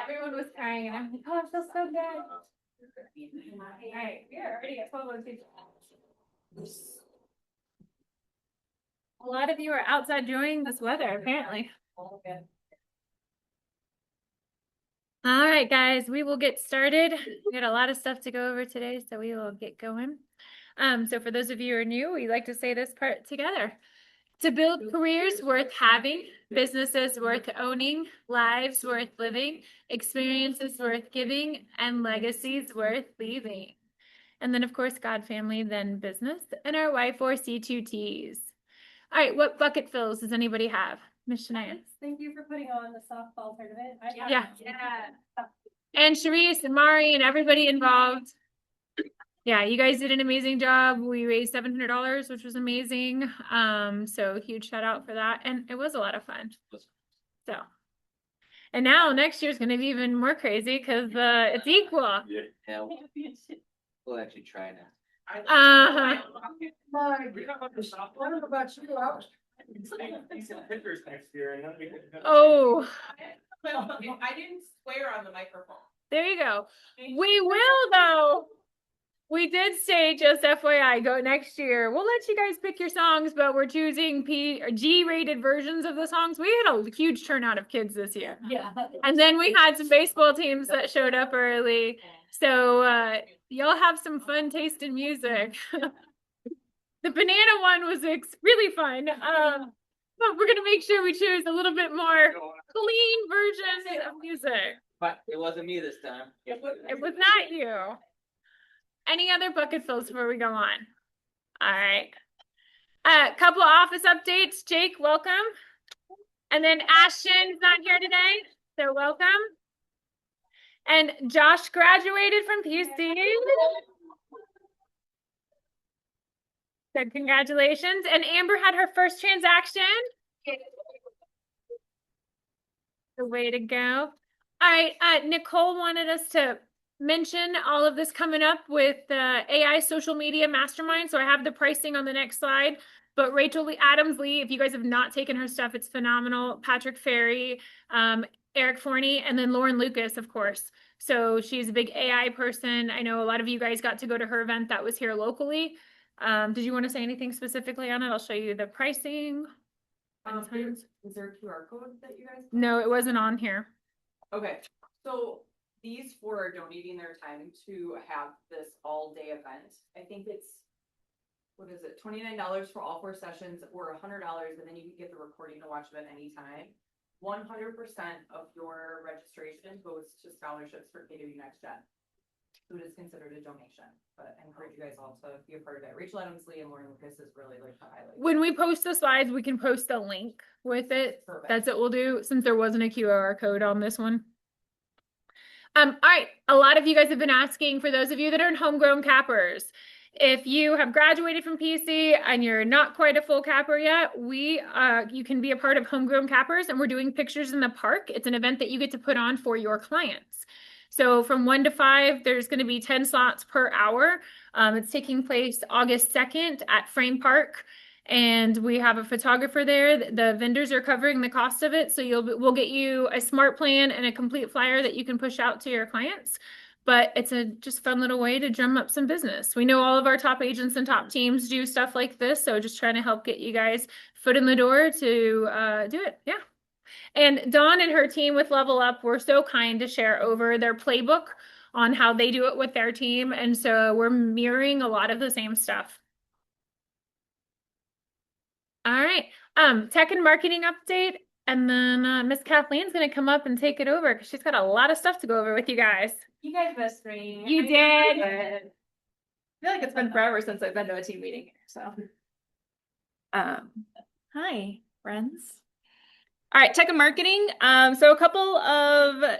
Everyone was crying, and I'm like, oh, I feel so good. All right, we are already at 12:02. A lot of you are outside enjoying this weather, apparently. All right, guys, we will get started. We got a lot of stuff to go over today, so we will get going. So for those of you who are new, we like to say this part together. To build careers worth having, businesses worth owning, lives worth living, experiences worth giving, and legacies worth leaving. And then, of course, God, family, then business, and our Y4C2Ts. All right, what bucket fills does anybody have? Ms. Shania. Thank you for putting on the softball tournament. Yeah. And Sharice and Mari and everybody involved. Yeah, you guys did an amazing job. We raised $700, which was amazing. So huge shout out for that. And it was a lot of fun. So, and now next year's going to be even more crazy because it's equal. Yeah, we'll actually try now. Uh-huh. What about you? Pictures next year. Oh, I didn't swear on the microphone. there you go. We will though. We did say, just FYI, go next year. We'll let you guys pick your songs, but we're choosing P or G-rated versions of the songs. We had a huge turnout of kids this year. Yeah. And then we had some baseball teams that showed up early. So y'all have some fun taste in music. The banana one was really fun. But we're gonna make sure we choose a little bit more clean version of music. But it wasn't me this time. It was not you. Any other bucket fills before we go on? All right. A couple of office updates. Jake, welcome. And then Ashton's not here today, so welcome. And Josh graduated from PC. So congratulations. And Amber had her first transaction. The way to go. All right. Nicole wanted us to mention all of this coming up with the AI social media mastermind. So I have the pricing on the next slide. But Rachel Adams-Lee, if you guys have not taken her stuff, it's phenomenal. Patrick Ferry, Eric Forney, and then Lauren Lucas, of course. So she's a big AI person. I know a lot of you guys got to go to her event that was here locally. Did you want to say anything specifically on it? I'll show you the pricing. Is there a QR code that you guys? No, it wasn't on here. Okay, so these four are donating their time to have this all-day event. I think it's, what is it, $29 for all 4 sessions, or $100, and then you can get the recording to watch it at any time. 100% of your registration goes to scholarships for KW Next Gen. So it is considered a donation, but I encourage you guys all to be a part of it. Rachel Adams-Lee and Lauren Lucas is really like the highlight. When we post the slides, we can post a link with it. Perfect. That's what we'll do, since there wasn't a QR code on this one. All right, a lot of you guys have been asking, for those of you that are in homegrown cappers, if you have graduated from PC and you're not quite a full capper yet, you can be a part of Homegrown Cappers, and we're doing Pictures in the Park. It's an event that you get to put on for your clients. So from 1 to 5, there's going to be 10 slots per hour. It's taking place August 2nd at Frame Park. And we have a photographer there. The vendors are covering the cost of it. So we'll get you a smart plan and a complete flyer that you can push out to your clients. But it's a just fun little way to drum up some business. We know all of our top agents and top teams do stuff like this. So just trying to help get you guys foot in the door to do it. Yeah. And Dawn and her team with Level Up were so kind to share over their playbook on how they do it with their team. And so we're mirroring a lot of the same stuff. All right, tech and marketing update. And then Miss Kathleen's going to come up and take it over because she's got a lot of stuff to go over with you guys. You guys missed me. You did. I feel like it's been forever since I've been to a team meeting. So, hi, friends. All right, tech and marketing. So a couple of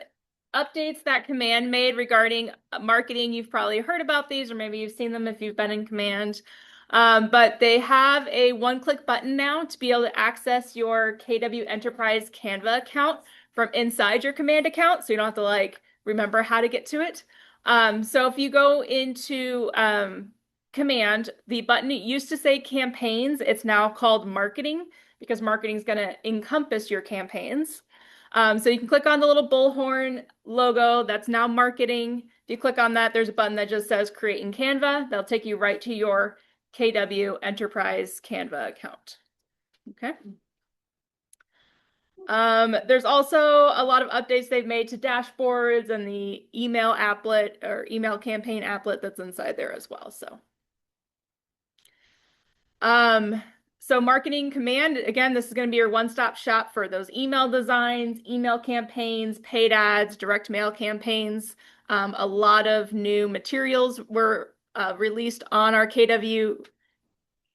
updates that Command made regarding marketing. You've probably heard about these, or maybe you've seen them if you've been in Command. But they have a one-click button now to be able to access your KW Enterprise Canva account from inside your Command account, so you don't have to like remember how to get to it. So if you go into Command, the button used to say campaigns. It's now called marketing because marketing is going to encompass your campaigns. So you can click on the little bullhorn logo that's now marketing. If you click on that, there's a button that just says create in Canva. That'll take you right to your KW Enterprise Canva account. Okay. There's also a lot of updates they've made to dashboards and the email applet or email campaign applet that's inside there as well. So Marketing Command, again, this is going to be your one-stop shop for those email designs, email campaigns, paid ads, direct mail campaigns. A lot of new materials were released on our KW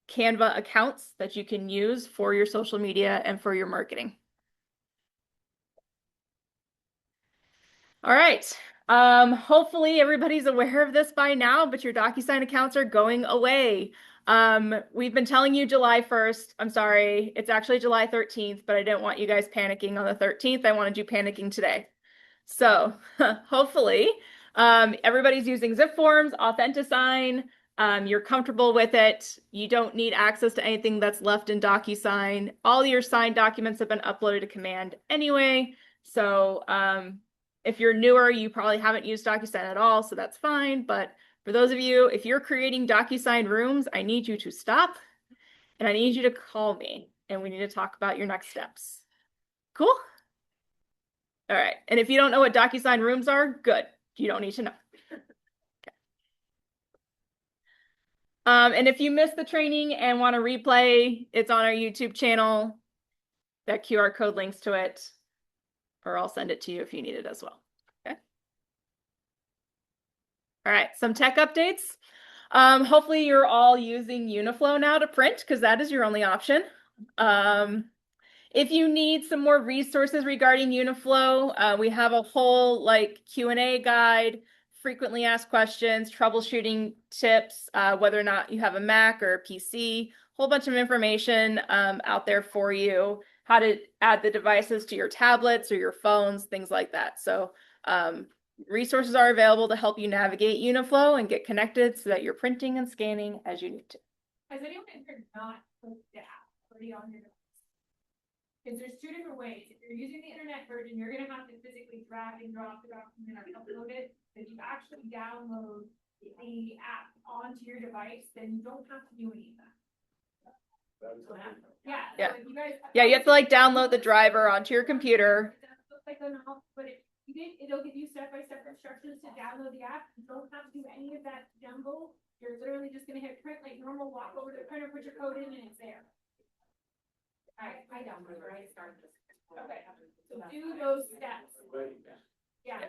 Canva accounts that you can use for your social media and for your marketing. All right. Hopefully everybody's aware of this by now, but your DocuSign accounts are going away. We've been telling you July 1st. I'm sorry. It's actually July 13th, but I didn't want you guys panicking on the 13th. I wanted you panicking today. So hopefully everybody's using Zip Forms, Authentisign. You're comfortable with it. You don't need access to anything that's left in DocuSign. All your signed documents have been uploaded to Command anyway. So if you're newer, you probably haven't used DocuSign at all, so that's fine. But for those of you, if you're creating DocuSign rooms, I need you to stop and I need you to call me and we need to talk about your next steps. Cool? All right. And if you don't know what DocuSign rooms are, good. You don't need to know. Okay. And if you missed the training and want to replay, it's on our YouTube channel. That QR code links to it. Or I'll send it to you if you need it as well. Okay. All right, some tech updates. Hopefully you're all using Uniflow now to print because that is your only option. If you need some more resources regarding Uniflow, we have a whole Q&A guide, frequently asked questions, troubleshooting tips, whether or not you have a Mac or a PC, whole bunch of information out there for you. How to add the devices to your tablets or your phones, things like that. So resources are available to help you navigate Uniflow and get connected so that you're printing and scanning as you need to. Has anyone ever not put the app already on your device? Because there's two different ways. If you're using the internet version, you're going to have to physically drag and drop the document and upload it. If you actually download the app onto your device, then you don't have to do any of that. Yeah. Yeah. So if you guys, Yeah, you have to download the driver onto your computer. But if you did, it'll give you step-by-step instructions to download the app. You don't have to do any of that jumble. You're literally just gonna hit print like normal, walk over to the printer, put your code in, and it's there. Alright, I downloaded it, I started this. Okay, so do those steps. Yeah. I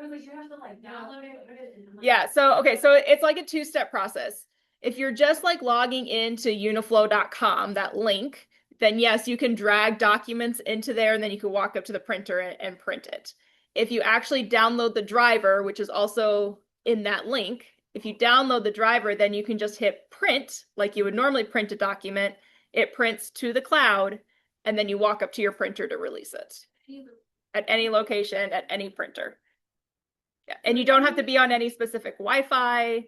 was like, you have to download it, put it in. Yeah, so it's like a two-step process. If you're just logging into uniflow.com, that link, then yes, you can drag documents into there and then you can walk up to the printer and print it. If you actually download the driver, which is also in that link, if you download the driver, then you can just hit print like you would normally print a document. It prints to the cloud and then you walk up to your printer to release it at any location, at any printer. Yeah. And you don't have to be on any specific Wi-Fi.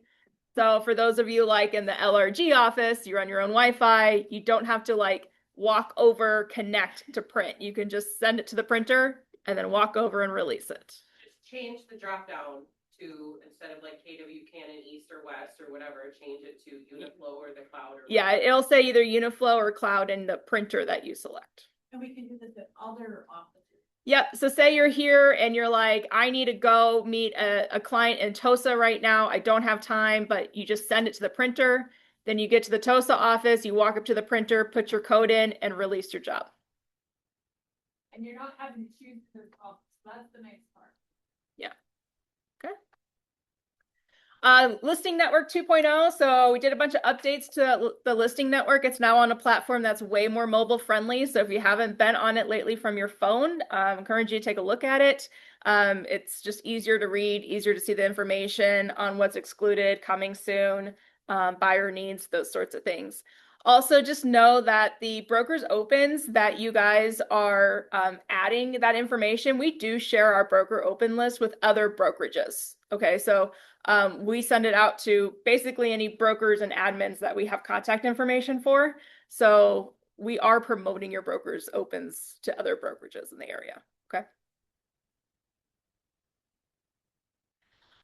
So for those of you in the LRG office, you run your own Wi-Fi, you don't have to walk over, connect to print. You can just send it to the printer and then walk over and release it. Just change the drop down to, instead of KW Canon East or West or whatever, change it to Uniflow or the cloud. Or yeah, it'll say either Uniflow or cloud in the printer that you select. And we can do this at other offices. Yep. So say you're here and you're I need to go meet a client in Tosa right now. I don't have time, but you just send it to the printer. Then you get to the Tosa office, you walk up to the printer, put your code in and release your job. And you're not having to choose the office. That's the nice part. Yeah. Okay. Listing Network 2.0. So we did a bunch of updates to the Listing Network. It's now on a platform that's way more mobile friendly. So if you haven't been on it lately from your phone, I encourage you to take a look at it. It's just easier to read, easier to see the information on what's excluded, coming soon, buyer needs, those sorts of things. Also, just know that the brokers opens that you guys are adding that information. We do share our broker open list with other brokerages. Okay, so we send it out to basically any brokers and admins that we have contact information for. So we are promoting your broker's opens to other brokerages in the area. Okay.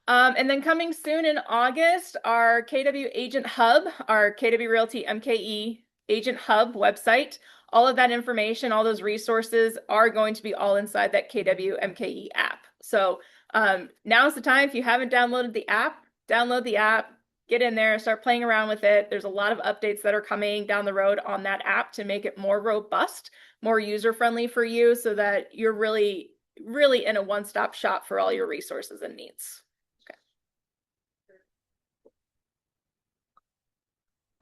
And then coming soon in August, our KW Agent Hub, our KW Realty MKE Agent Hub website. All of that information, all those resources are going to be all inside that KW MKE app. So now's the time. If you haven't downloaded the app, download the app, get in there, start playing around with it. There's a lot of updates that are coming down the road on that app to make it more robust, more user-friendly for you so that you're really, really in a one-stop shop for all your resources and needs.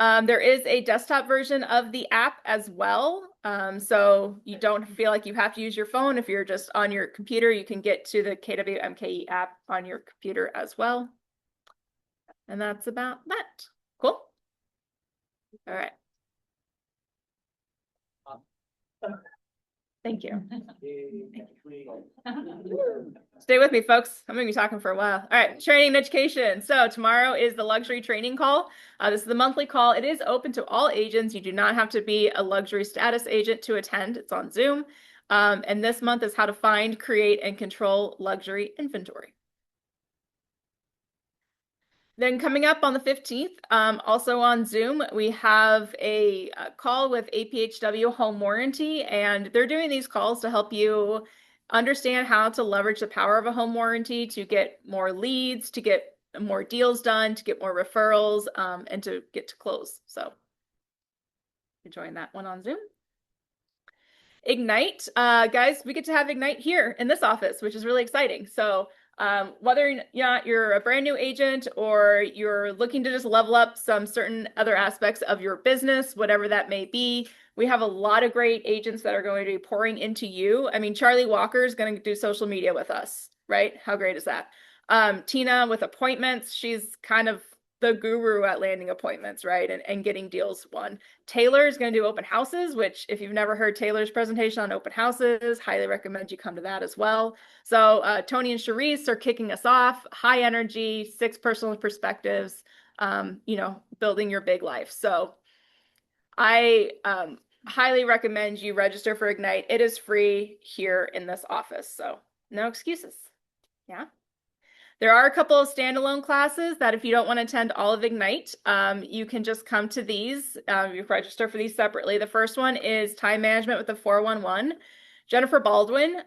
There is a desktop version of the app as well. So you don't feel like you have to use your phone. If you're just on your computer, you can get to the KW MKE app on your computer as well. And that's about that. Cool. All right. Thank you. Stay with me, folks. I'm going to be talking for a while. All right, training and education. So tomorrow is the luxury training call. This is the monthly call. It is open to all agents. You do not have to be a luxury status agent to attend. It's on Zoom. And this month is how to find, create, and control luxury inventory. Then coming up on the 15th, also on Zoom, we have a call with APHW Home Warranty, and they're doing these calls to help you understand how to leverage the power of a home warranty to get more leads, to get more deals done, to get more referrals, and to get to close. So join that one on Zoom. Ignite, guys, we get to have Ignite here in this office, which is really exciting. So whether you're a brand new agent or you're looking to just level up some certain other aspects of your business, whatever that may be, we have a lot of great agents that are going to be pouring into you. I mean, Charlie Walker is going to do social media with us, right? How great is that? Tina with appointments, she's kind of the guru at landing appointments, right? And getting deals won. Taylor is going to do open houses, which if you've never heard Taylor's presentation on open houses, highly recommend you come to that as well. So Tony and Charisse are kicking us off, high energy, 6 personal perspectives, building your big life. So I highly recommend you register for Ignite. It is free here in this office. So no excuses. Yeah. There are a couple of standalone classes that if you don't want to attend all of Ignite, you can just come to these. You register for these separately. The first one is time management with the 411. Jennifer Baldwin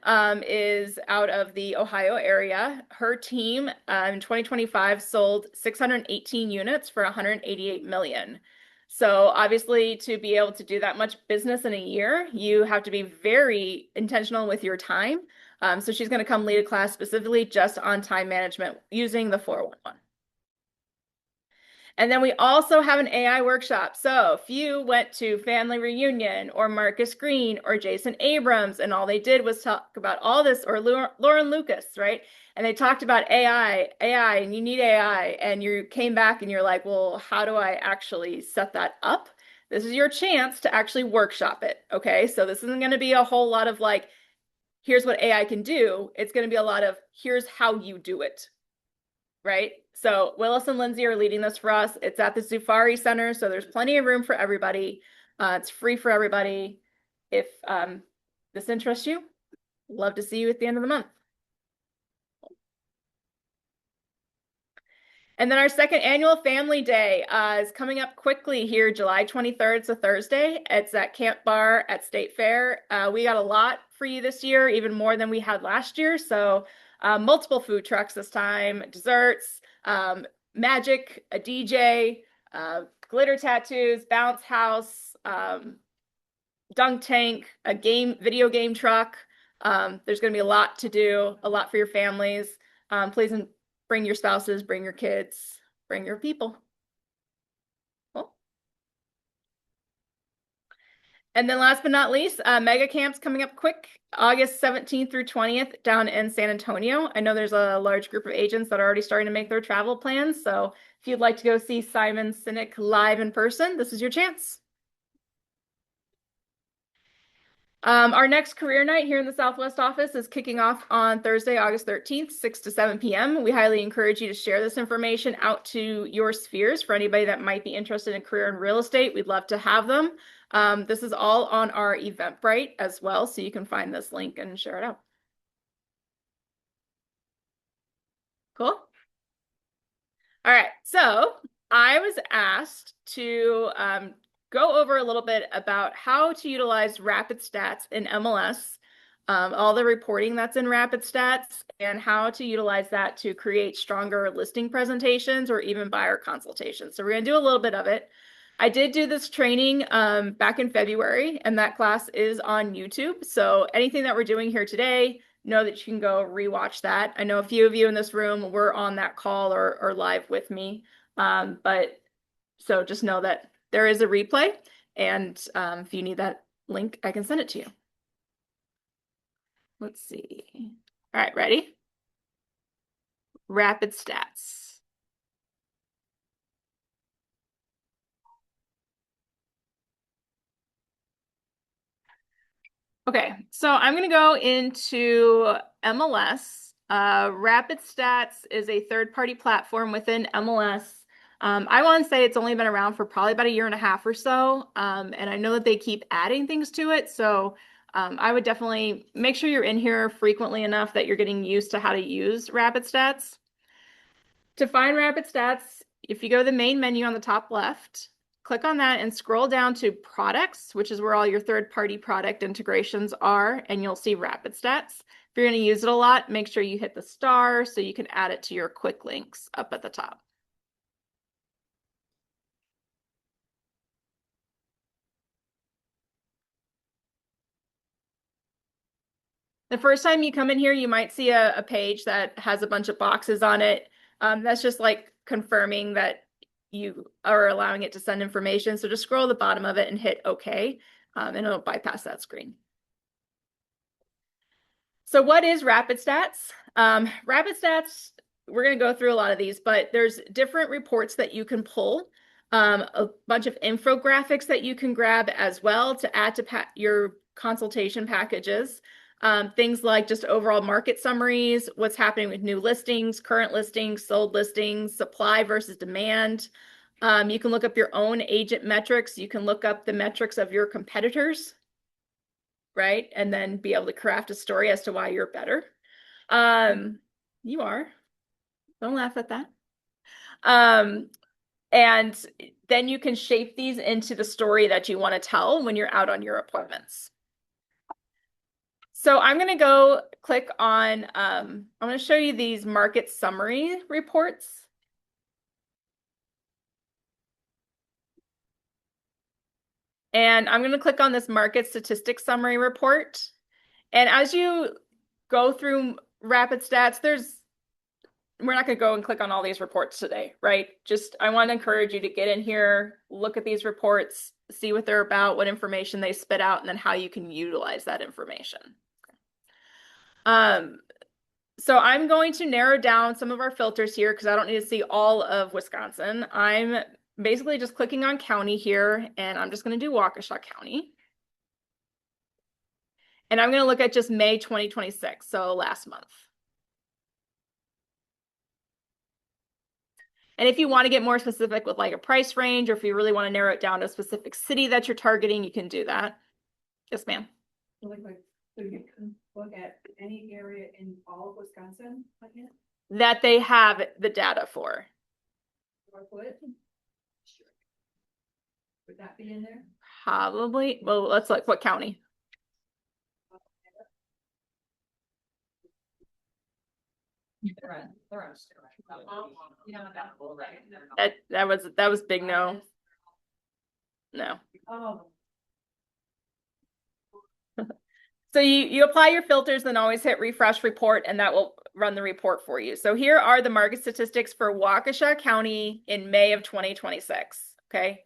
is out of the Ohio area. Her team in 2025 sold 618 units for 188 million. So obviously to be able to do that much business in a year, you have to be very intentional with your time. So she's going to come lead a class specifically just on time management using the 411. And then we also have an AI workshop. So if you went to Family Reunion or Marcus Green or Jason Abrams, and all they did was talk about all this, or Lauren Lucas, right? And they talked about AI, and you need AI. And you came back and you're like, well, how do I actually set that up? This is your chance to actually workshop it. Okay. So this isn't going to be a whole lot of like, here's what AI can do. It's going to be a lot of here's how you do it, right? So Willis and Lindsay are leading this for us. It's at the Zufari Center, so there's plenty of room for everybody. It's free for everybody. If this interests you, love to see you at the end of the month. And then our second annual Family Day is coming up quickly here, July 23rd. It's a Thursday. It's at Camp Bar at State Fair. We got a lot for you this year, even more than we had last year. So multiple food trucks this time, desserts, magic, a DJ, glitter tattoos, bounce house, dunk tank, a video game truck. There's going to be a lot to do, a lot for your families. Please bring your spouses, bring your kids, bring your people. Cool. And then last but not least, Mega Camp's coming up quick, August 17th through 20th down in San Antonio. I know there's a large group of agents that are already starting to make their travel plans. So if you'd like to go see Simon Sinek live in person, this is your chance. Our next career night here in the Southwest office is kicking off on Thursday, August 13th, 6 to 7 p.m. We highly encourage you to share this information out to your spheres for anybody that might be interested in a career in real estate. We'd love to have them. This is all on our Eventbrite as well, so you can find this link and share it out. Cool. All right, so I was asked to go over a little bit about how to utilize Rapid Stats in MLS, all the reporting that's in Rapid Stats, and how to utilize that to create stronger listing presentations or even buyer consultations. So we're going to do a little bit of it. I did do this training back in February, and that class is on YouTube. So anything that we're doing here today, know that you can go rewatch that. I know a few of you in this room were on that call or live with me. But so just know that there is a replay, and if you need that link, I can send it to you. Let's see. All right, ready? Rapid Stats. Okay, so I'm going to go into MLS. Rapid Stats is a third-party platform within MLS. I want to say it's only been around for probably about a year and a half or so, and I know that they keep adding things to it, so I would definitely make sure you're in here frequently enough that you're getting used to how to use Rapid Stats. To find Rapid Stats, if you go to the main menu on the top left, click on that and scroll down to Products, which is where all your third-party product integrations are, and you'll see Rapid Stats. If you're going to use it a lot, make sure you hit the star so you can add it to your quick links up at the top. The first time you come in here, you might see a page that has a bunch of boxes on it. That's just like confirming that you are allowing it to send information. So just scroll to the bottom of it and hit OK, and it'll bypass that screen. So what is Rapid Stats? Rapid Stats, we're going to go through a lot of these, but there's different reports that you can pull, a bunch of infographics that you can grab as well to add to your consultation packages. Things like just overall market summaries, what's happening with new listings, current listings, sold listings, supply versus demand. You can look up your own agent metrics. You can look up the metrics of your competitors, right? And then be able to craft a story as to why you're better. You are. Don't laugh at that. And then you can shape these into the story that you want to tell when you're out on your appointments. So I'm going to go click on, I'm going to show you these market summary reports. And I'm going to click on this market statistics summary report. And as you go through Rapid Stats, we're not going to go and click on all these reports today, right? Just, I want to encourage you to get in here, look at these reports, see what they're about, what information they spit out, and then how you can utilize that information. So I'm going to narrow down some of our filters here because I don't need to see all of Wisconsin. I'm basically just clicking on county here, and I'm just going to do Waukesha County. And I'm going to look at just May 2026, so last month. And if you want to get more specific with like a price range, or if you really want to narrow it down to a specific city that you're targeting, you can do that. Yes, ma'am. So you can look at any area in all of Wisconsin, That they have the data for. Northwood? Sure. Would that be in there? Probably. Well, let's look. What county? That was big no. No. Oh. So you apply your filters, then always hit refresh report, and that will run the report for you. So here are the market statistics for Waukesha County in May of 2026. Okay,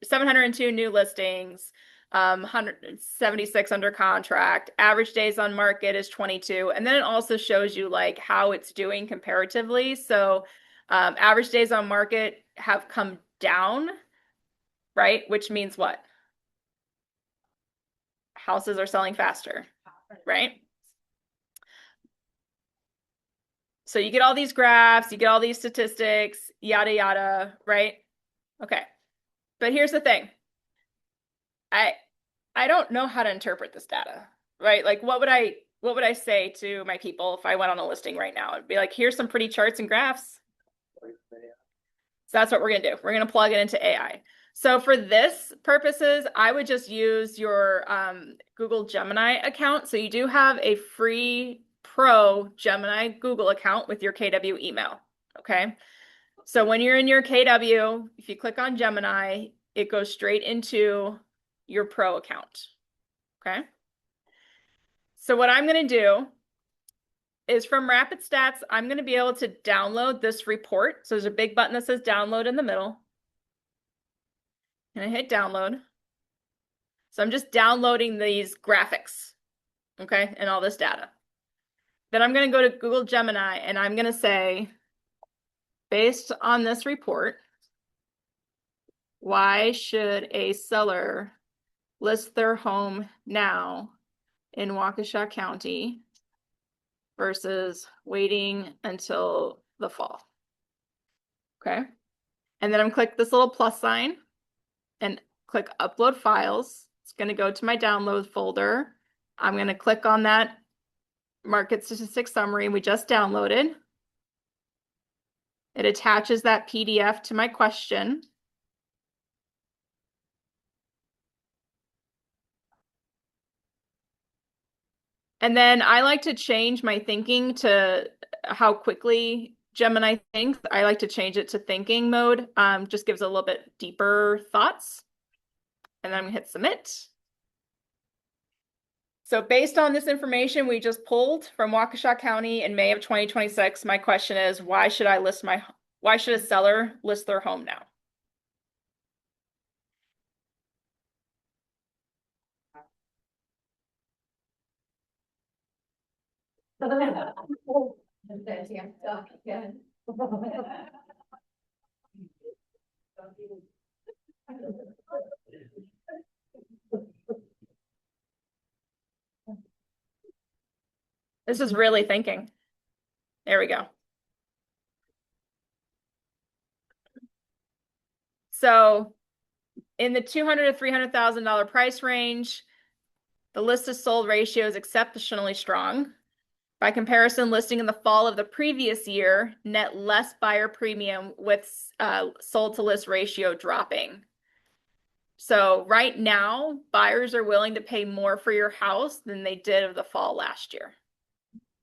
702 new listings, 176 under contract. Average days on market is 22, and then it also shows you like how it's doing comparatively. So average days on market have come down, right? Which means what? houses are selling faster, right? So you get all these graphs, you get all these statistics, yada, yada, right? Okay. But here's the thing. I don't know how to interpret this data, right? Like what would I say to my people if I went on a listing right now? It'd be like, here's some pretty charts and graphs. So that's what we're going to do. We're going to plug it into AI. So for this purposes, I would just use your Google Gemini account. So you do have a free pro Gemini Google account with your KW email. Okay. So when you're in your KW, if you click on Gemini, it goes straight into your pro account. Okay. So what I'm going to do is from Rapid Stats, I'm going to be able to download this report. So there's a big button that says download in the middle. And I hit download. So I'm just downloading these graphics, okay, and all this data. Then I'm going to go to Google Gemini and I'm going to say, based on this report, why should a seller list their home now in Waukesha County versus waiting until the fall? Okay. And then I'm click this little plus sign and click upload files. It's going to go to my download folder. I'm going to click on that market statistics summary we just downloaded. It attaches that PDF to my question. And then I like to change my thinking to how quickly Gemini thinks. I like to change it to thinking mode. Just gives a little bit deeper thoughts. And then I'm gonna hit submit. So based on this information we just pulled from Waukesha County in May of 2026, my question is, why should a seller list their home now? This is really thinking. There we go. So in the $200,000 to $300,000 price range, the list is sold ratio is exceptionally strong. By comparison, listing in the fall of the previous year net less buyer premium with sold to list ratio dropping. So right now, buyers are willing to pay more for your house than they did of the fall last year.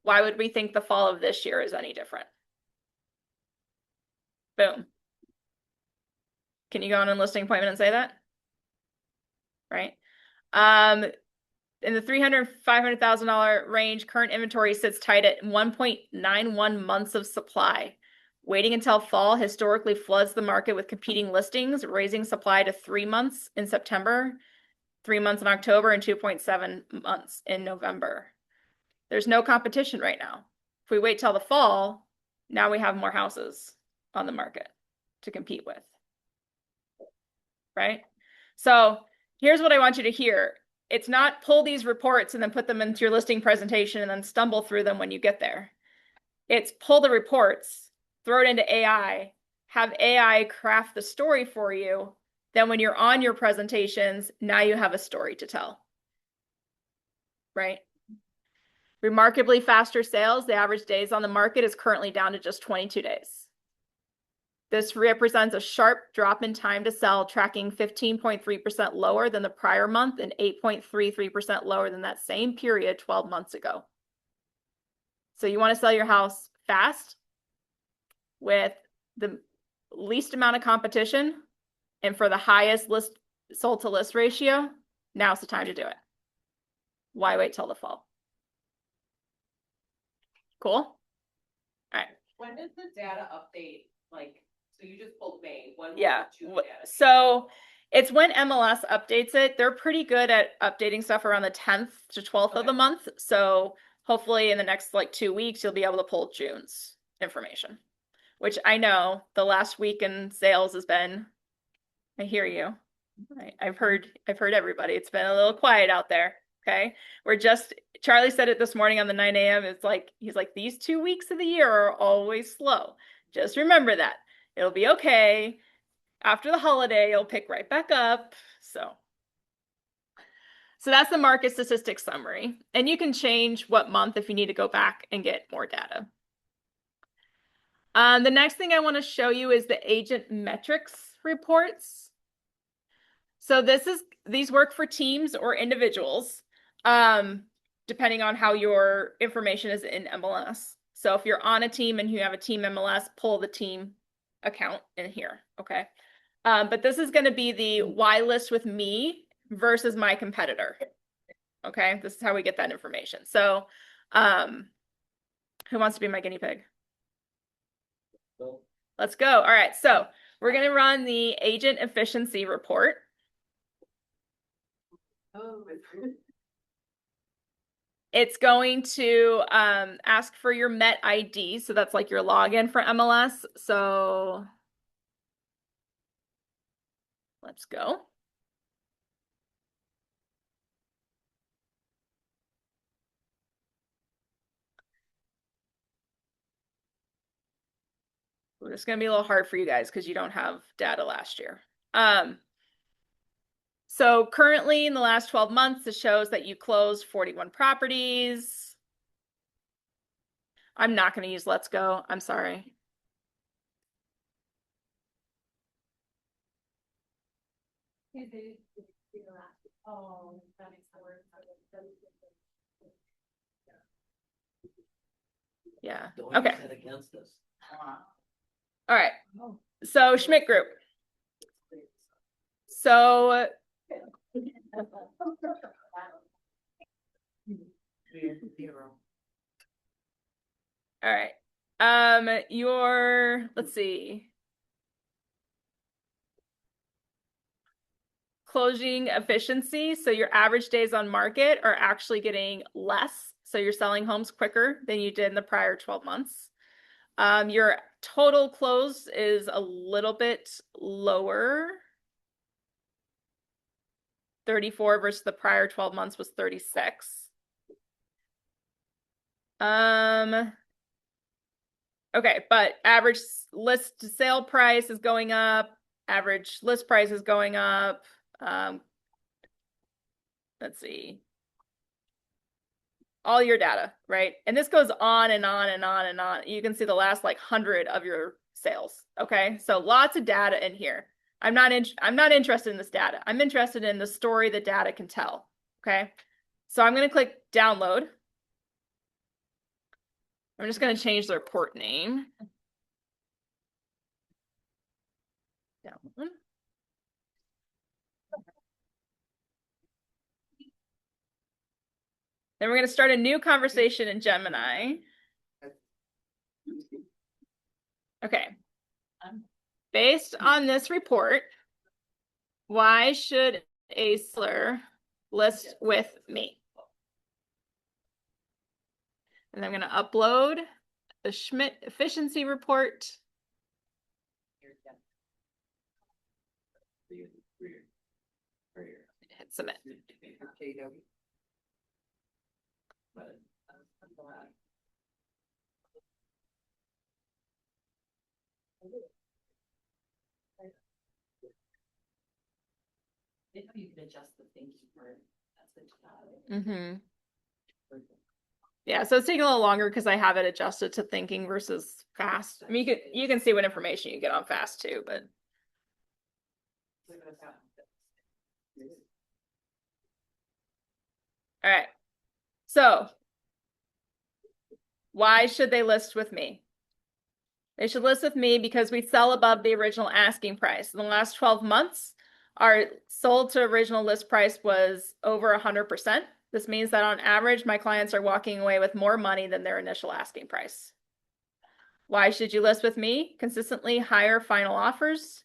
Why would we think the fall of this year is any different? Boom. Can you go on a listing appointment and say that? Right. In the $300,000 to $500,000 range, current inventory sits tight at 1.91 months of supply. Waiting until fall historically floods the market with competing listings, raising supply to 3 months in September, 3 months in October, and 2.7 months in November. There's no competition right now. If we wait till the fall, now we have more houses on the market to compete with. Right? So here's what I want you to hear. It's not pull these reports and then put them into your listing presentation and then stumble through them when you get there. It's pull the reports, throw it into AI, have AI craft the story for you. Then when you're on your presentations, now you have a story to tell. Right? Remarkably faster sales. The average days on the market is currently down to just 22 days. This represents a sharp drop in time to sell, tracking 15.3% lower than the prior month and 8.33% lower than that same period 12 months ago. So you want to sell your house fast with the least amount of competition and for the highest sold to list ratio, now's the time to do it. Why wait till the fall? Cool? All right. When does the data update, like, so you just pulled May, when will Yeah. the June data? So it's when MLS updates it. They're pretty good at updating stuff around the 10th to 12th of the month. So hopefully in the next like 2 weeks, you'll be able to pull June's information, which I know the last week in sales has been, I hear you. I've heard everybody. It's been a little quiet out there. Okay. Charlie said it this morning on the 9 a.m. It's like, he's like, these 2 weeks of the year are always slow. Just remember that. It'll be okay. After the holiday, it'll pick right back up. So that's the market statistics summary. And you can change what month if you need to go back and get more data. The next thing I want to show you is the agent metrics reports. So these work for teams or individuals, depending on how your information is in MLS. So if you're on a team and you have a team MLS, pull the team account in here, okay? But this is going to be the Y list with me versus my competitor, okay? This is how we get that information. So who wants to be my guinea pig? So, Let's go. All right, so we're going to run the agent efficiency report. Oh, It's going to ask for your Met ID. So that's like your login for MLS. So let's go. It's going to be a little hard for you guys because you don't have data last year. So currently in the last 12 months, it shows that you closed 41 properties. I'm not going to use Let's Go. I'm sorry. Yeah. don't Okay. use that against us. All right. So Schmidt Group. So all right. Let's see. Closing efficiency. So your average days on market are actually getting less. So you're selling homes quicker than you did in the prior 12 months. Your total close is a little bit lower. 34 versus the prior 12 months was 36. Okay, but average list to sale price is going up. Average list price is going up. Let's see. All your data, right? And this goes on and on and on and on. You can see the last like 100 of your sales. Okay, so lots of data in here. I'm not interested in this data. I'm interested in the story the data can tell. Okay, so I'm going to click download. I'm just going to change the report name. Download. Then we're going to start a new conversation in Gemini. Okay. Based on this report, why should a seller list with me? And I'm going to upload the Schmidt efficiency report. Hit submit. You can adjust the thinking part. That's Mm-hmm. Yeah, so it's taking a little longer because I have it adjusted to thinking versus fast. I mean, you can see what information you get on fast too, but all right. So why should they list with me? They should list with me because we sell above the original asking price. In the last 12 months, our sold to original list price was over 100%. This means that on average, my clients are walking away with more money than their initial asking price. Why should you list with me? Consistently higher final offers.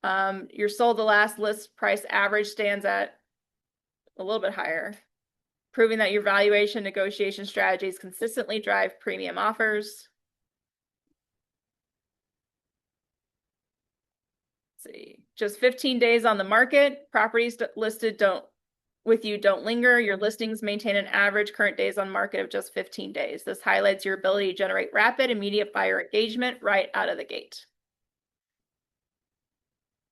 Your sold to last list price average stands at a little bit higher, proving that your valuation negotiation strategies consistently drive premium offers. Let's see, just 15 days on the market. Properties listed don't with you don't linger. Your listings maintain an average current days on market of just 15 days. This highlights your ability to generate rapid, immediate buyer engagement right out of the gate.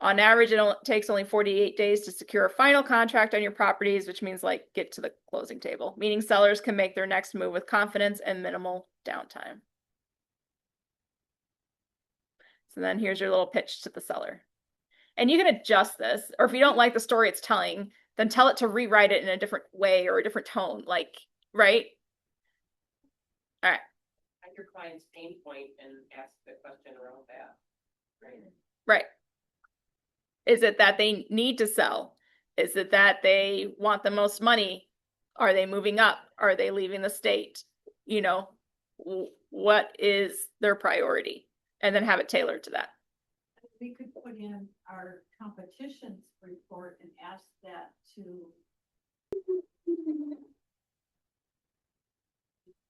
On average, it takes only 48 days to secure a final contract on your properties, which means like get to the closing table, meaning sellers can make their next move with confidence and minimal downtime. So then here's your little pitch to the seller. And you can adjust this, or if you don't like the story it's telling, then tell it to rewrite it in a different way or a different tone, like, right? All right. At your client's pain point and ask the question around that. Right. Right. Is it that they need to sell? Is it that they want the most money? Are they moving up? Are they leaving the state? You know, what is their priority? And then have it tailored to that. We could put in our competitions report and ask that to.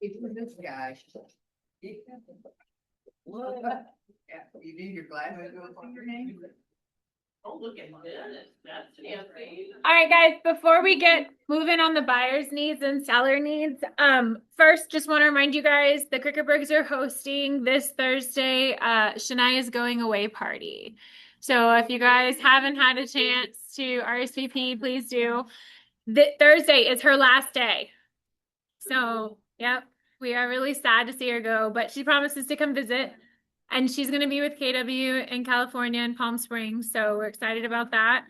Even this guy. What? Yeah, you need your glasses. What's your name? Oh, look at this. That's fancy. All right, guys, before we get moving on the buyer's needs and seller needs, first, just want to remind you guys, the Cricketbergs are hosting this Thursday, Shania's going away party. So if you guys haven't had a chance to RSVP, please do. Thursday is her last day. So, yep, we are really sad to see her go, but she promises to come visit. And she's going to be with KW in California in Palm Springs. So we're excited about that.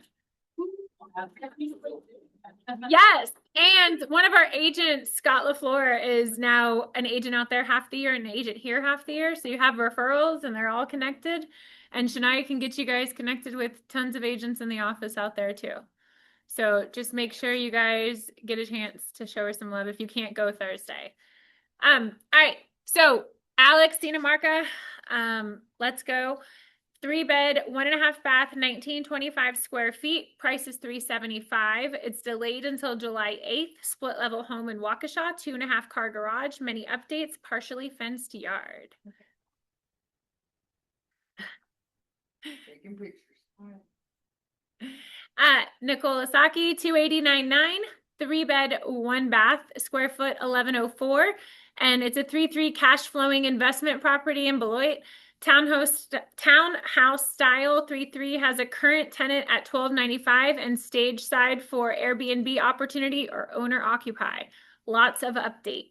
Yes. And one of our agents, Scott LaFleur, is now an agent out there half the year and an agent here half the year. So you have referrals and they're all connected. And Shania can get you guys connected with tons of agents in the office out there too. So just make sure you guys get a chance to show her some love if you can't go Thursday. All right. So Alex Dinamarca, let's go. 3-bed, 1.5 bath, 1925 square feet. Price is $375. It's delayed until July 8th. Split level home in Waukesha, 2.5 car garage. Many updates. Partially fenced yard. Taking pictures. Nicole Asaki, 289.9. 3-bed, 1 bath, square foot 1104. And it's a 3-3 cash flowing investment property in Beloit. Townhouse style 3-3 has a current tenant at $12.95 and stage side for Airbnb opportunity or owner occupy. Lots of updates.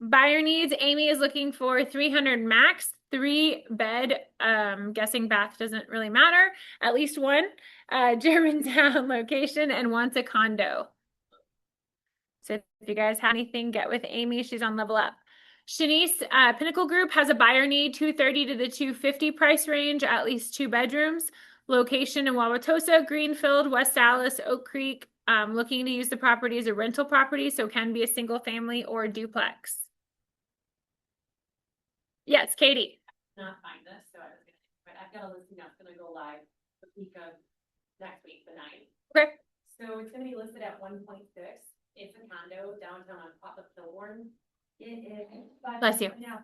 Buyer needs, Amy is looking for 300 max, 3-bed, guessing bath doesn't really matter, at least one, Germantown location, and wants a condo. So if you guys have anything, get with Amy. She's on Level Up. Shanice, Pinnacle Group has a buyer need, 230 to the 250 price range, at least 2 bedrooms. Location in Wauwatosa, Greenfield, West Allis, Oak Creek. Looking to use the property as a rental property, so can be a single family or duplex. Yes, Katie. Not find this, so I was gonna, but I've got a listing that's gonna go live the week of next week, the 9th. Okay. So it's gonna be listed at 1.6. It's a condo downtown on top of Kilbourne. It is. Bless you. Now,